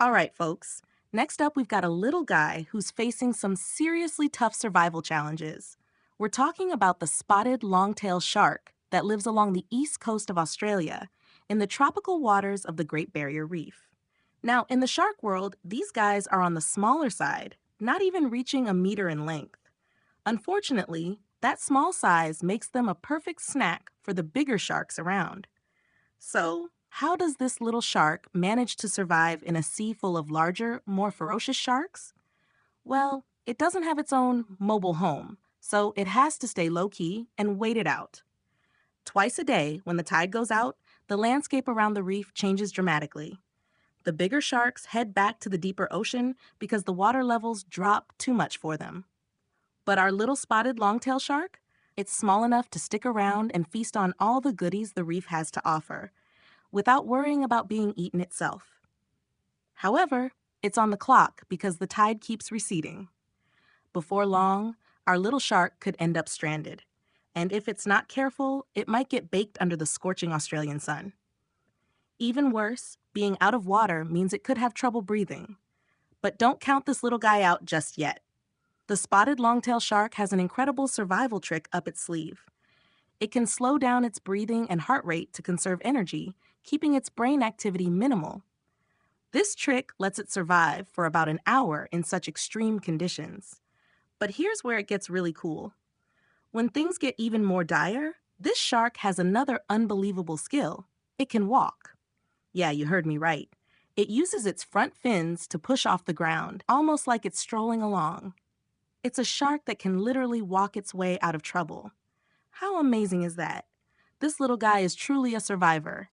All right, folks. Next up, we've got a little guy who's facing some seriously tough survival challenges. We're talking about the spotted long-tailed shark that lives along the east coast of Australia in the tropical waters of the Great Barrier Reef. Now, in the shark world, these guys are on the smaller side, not even reaching a meter in length. Unfortunately, that small size makes them a perfect snack for the bigger sharks around. So, how does this little shark manage to survive in a sea full of larger, more ferocious sharks? Well, it doesn't have its own mobile home, so it has to stay low key and wait it out. Twice a day, when the tide goes out, the landscape around the reef changes dramatically. The bigger sharks head back to the deeper ocean because the water levels drop too much for them. But our little spotted longtail shark? It's small enough to stick around and feast on all the goodies the reef has to offer without worrying about being eaten itself. However, it's on the clock because the tide keeps receding. Before long, our little shark could end up stranded. And if it's not careful, it might get baked under the scorching Australian sun. Even worse, being out of water means it could have trouble breathing. But don't count this little guy out just yet. The spotted longtail shark has an incredible survival trick up its sleeve. It can slow down its breathing and heart rate to conserve energy, keeping its brain activity minimal. This trick lets it survive for about an hour in such extreme conditions. But here's where it gets really cool. When things get even more dire, this shark has another unbelievable skill. It can walk. Yeah, you heard me right. It uses its front fins to push off the ground, almost like it's strolling along. It's a shark that can literally walk its way out of trouble. How amazing is that? This little guy is truly a survivor,